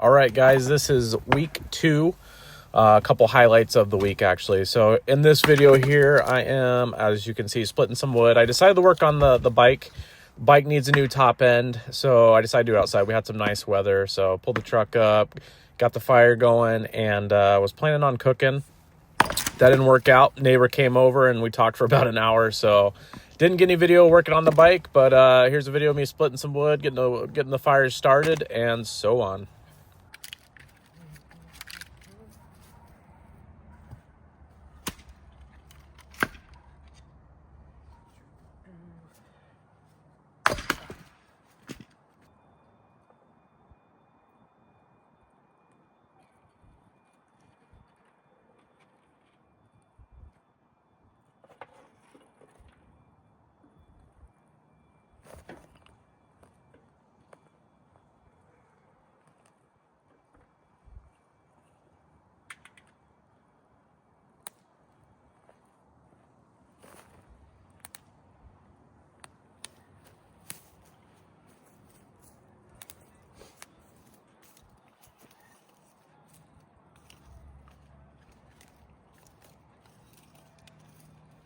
All right, guys, this is week 2. A couple highlights of the week, actually. So in this video here, I am, as you can see, splitting some wood. I decided to work on the bike. Bike needs a new top end, so I decided to do it outside. We had some nice weather, so pulled the truck up, got the fire going, and was planning on cooking. That didn't work out. Neighbor came over, and we talked for about an hour, so didn't get any video working on the bike, but here's a video of me splitting some wood, getting the fires started, and so on.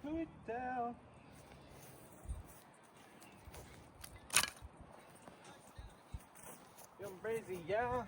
Put it down. Feeling crazy, yeah.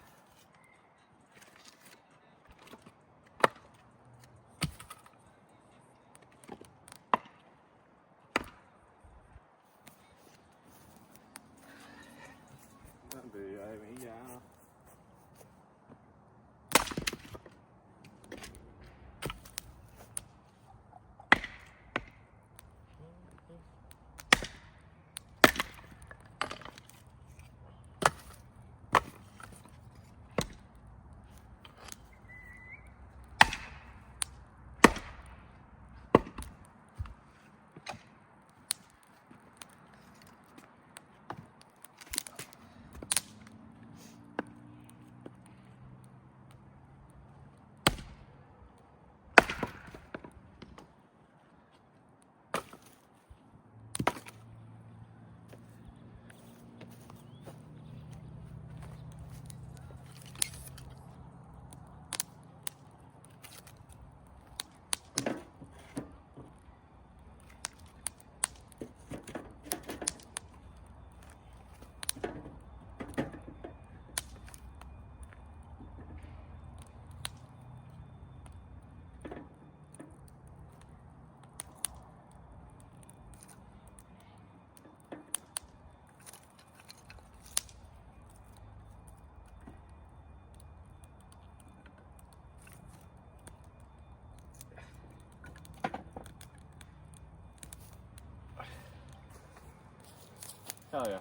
Hell yeah.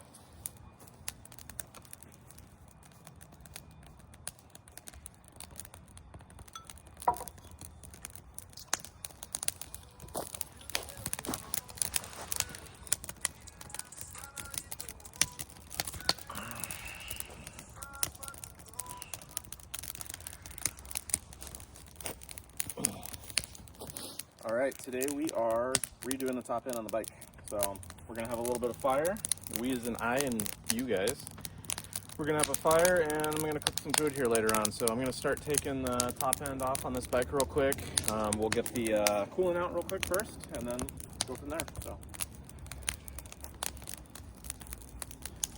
All right, today we are redoing the top end on the bike. So we're gonna have a little bit of fire. We as in I and you guys. We're gonna have a fire and I'm gonna cook some food here later on. So I'm gonna start taking the top end off on this bike real quick. We'll get the coolant out real quick first and then go from there. So.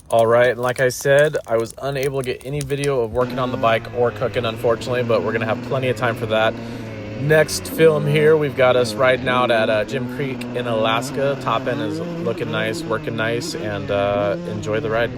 All right, and like I said, I was unable to get any video of working on the bike or cooking, unfortunately, but we're gonna have plenty of time for that. Next film here, we've got us riding out at Jim Creek in Alaska. Top end is looking nice, working nice, and enjoy the ride.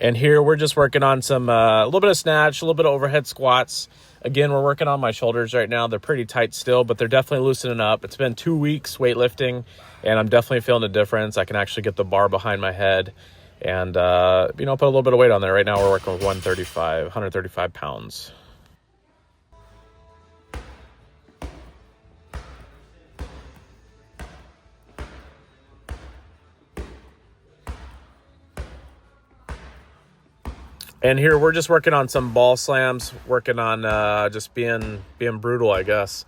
And here we're just working on some, a little bit of snatch, a little bit of overhead squats. Again, we're working on my shoulders right now. They're pretty tight still, but they're definitely loosening up. It's been 2 weeks weightlifting, and I'm definitely feeling a difference. I can actually get the bar behind my head and, put a little bit of weight on there. Right now we're working with 135 pounds. And here we're just working on some ball slams, working on just being brutal, I guess.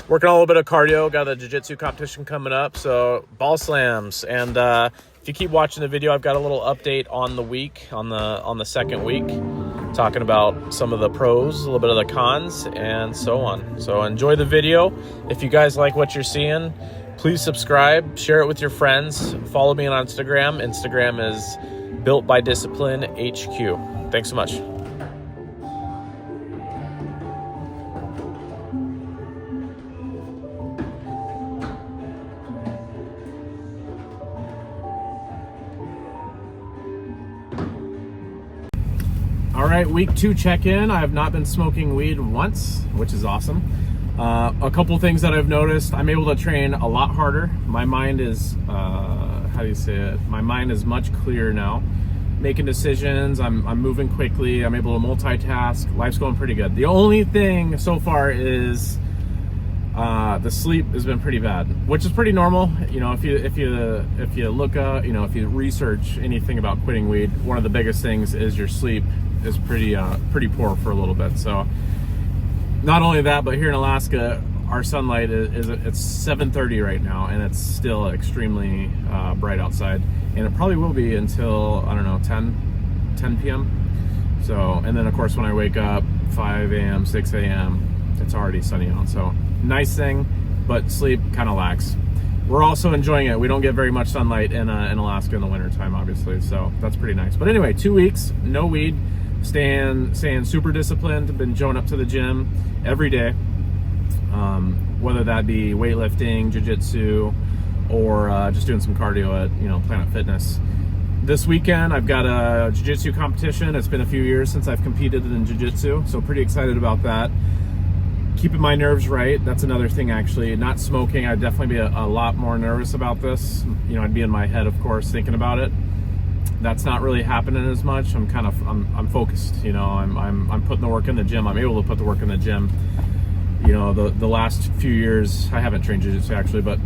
Working on a little bit of cardio, got a jiu-jitsu competition coming up, so ball slams. And if you keep watching the video, I've got a little update on the week, on the second week, talking about some of the pros, a little bit of the cons, and so on. So enjoy the video. If you guys like what you're seeing, please subscribe, share it with your friends, follow me on Instagram. Instagram is Built by Discipline HQ. Thanks so much. All right, week 2 check-in. I have not been smoking weed once, which is awesome. A couple things that I've noticed: I'm able to train a lot harder. My mind is, how do you say it? My mind is much clearer now. Making decisions, I'm moving quickly, I'm able to multitask. Life's going pretty good. The only thing so far is the sleep has been pretty bad, which is pretty normal. You know, if you look up, if you research anything about quitting weed, one of the biggest things is your sleep is pretty poor for a little bit. So not only that, but here in Alaska, our sunlight is it's 7:30 right now, and it's still extremely bright outside, and it probably will be until, I don't know, 10 p.m. So, and then of course when I wake up 5 a.m., 6 a.m., it's already sunny out. So nice thing, but sleep kind of lacks. We're also enjoying it. We don't get very much sunlight in Alaska in the wintertime, obviously, so that's pretty nice. But anyway, 2 weeks, no weed, staying super disciplined, been showing up to the gym every day. Whether that be weightlifting, jiu-jitsu, or just doing some cardio at Planet Fitness. This weekend I've got a jiu-jitsu competition. It's been a few years since I've competed in jiu-jitsu, so pretty excited about that. Keeping my nerves right, that's another thing actually. Not smoking, I'd definitely be a lot more nervous about this. I'd be in my head, of course, thinking about it. That's not really happening as much. I'm focused, I'm putting the work in the gym. I'm able to put the work in the gym. The last few years, I haven't trained jiu-jitsu actually, but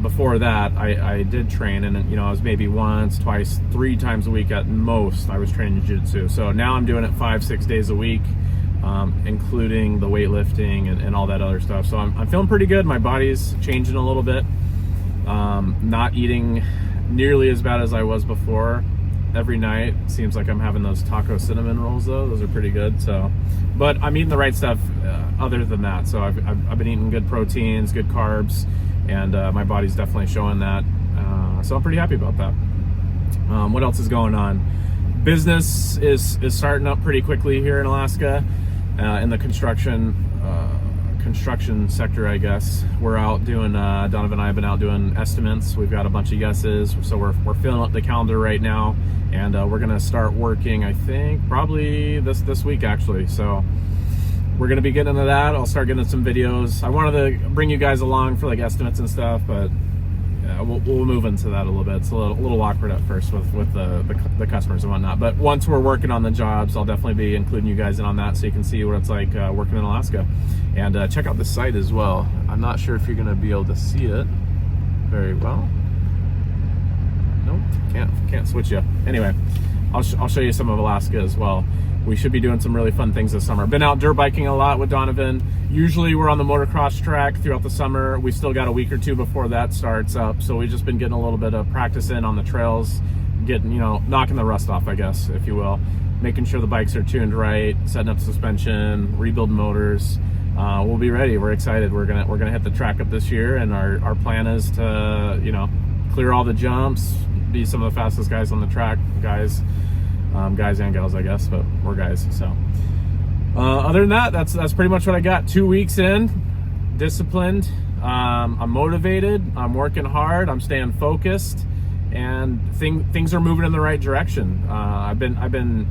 before that, I did train, and I was maybe once, twice, 3 times a week at most, I was training jiu-jitsu. So now I'm doing it 5-6 days a week, including the weightlifting and all that other stuff. So I'm feeling pretty good. My body's changing a little bit. Not eating nearly as bad as I was before. Every night seems like I'm having those taco cinnamon rolls though. Those are pretty good. So, but I'm eating the right stuff other than that. So I've been eating good proteins, good carbs, and my body's definitely showing that. So I'm pretty happy about that. What else is going on? Business is starting up pretty quickly here in Alaska, in the construction sector, I guess. We're out doing, Donovan and I have been out doing estimates. We've got a bunch of yeses, so we're filling up the calendar right now, and we're gonna start working, I think, probably this week actually. So we're gonna be getting into that. I'll start getting some videos. I wanted to bring you guys along for like estimates and stuff, but we'll move into that a little bit. It's a little awkward at first with the customers and whatnot, but once we're working on the jobs, I'll definitely be including you guys in on that, so you can see what it's like working in Alaska. And check out the site as well. I'm not sure if you're gonna be able to see it very well. Nope, can't switch you. Anyway, I'll show you some of Alaska as well. We should be doing some really fun things this summer. Been out dirt biking a lot with Donovan. Usually we're on the motocross track throughout the summer. We still got a week or 2 before that starts up, so we've just been getting a little bit of practice in on the trails, getting, knocking the rust off, I guess, if you will. Making sure the bikes are tuned right, setting up suspension, rebuilding motors. We'll be ready. We're excited. We're gonna hit the track up this year, and our plan is to clear all the jumps, be some of the fastest guys on the track, guys and gals, I guess, but we're guys. So other than that, that's pretty much what I got. 2 weeks in, disciplined. I'm motivated. I'm working hard. I'm staying focused, and things are moving in the right direction. I've been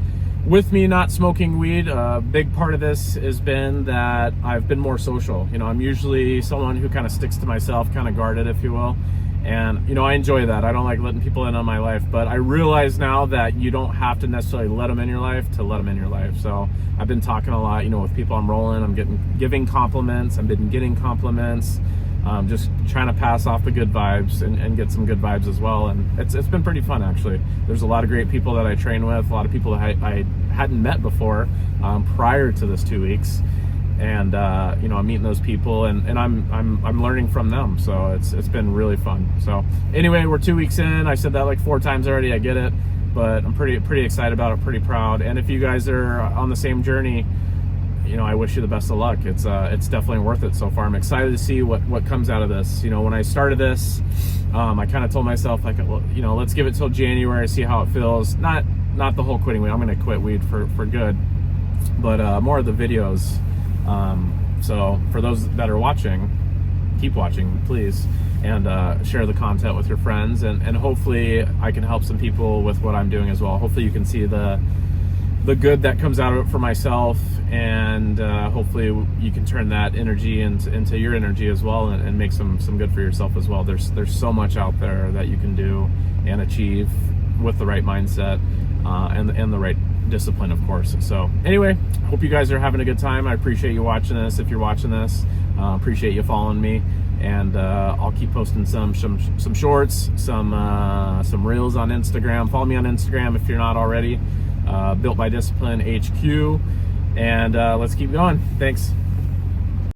with me not smoking weed. A big part of this has been that I've been more social. You know, I'm usually someone who kind of sticks to myself, kind of guarded, if you will. And, you know, I enjoy that. I don't like letting people in on my life, but I realize now that you don't have to necessarily let them in your life to let them in your life. So I've been talking a lot, you know, with people I'm rolling. I'm giving compliments. I've been getting compliments. Just trying to pass off the good vibes and get some good vibes as well. And it's been pretty fun, actually. There's a lot of great people that I train with, a lot of people that I hadn't met before prior to this 2 weeks. And you know, I'm meeting those people, and I'm learning from them. So it's been really fun. So anyway, we're 2 weeks in. I said that like 4 times already. I get it, but I'm pretty excited about it. Pretty proud. And if you guys are on the same journey, you know, I wish you the best of luck. It's definitely worth it so far. I'm excited to see what comes out of this. You know, when I started this, I kind of told myself, like, well, you know, let's give it till January, see how it feels. Not the whole quitting weed. I'm going to quit weed for good, but more of the videos. So for those that are watching, keep watching, please, and share the content with your friends, and hopefully I can help some people with what I'm doing as well. Hopefully you can see the good that comes out of it for myself, and hopefully you can turn that energy into your energy as well, and make some good for yourself as well. There's so much out there that you can do and achieve with the right mindset and the right discipline, of course. So anyway, hope you guys are having a good time. I appreciate you watching this. If you're watching this, appreciate you following me, and I'll keep posting some shorts, some reels on Instagram. Follow me on Instagram if you're not already. Built by Discipline HQ, and let's keep going. Thanks.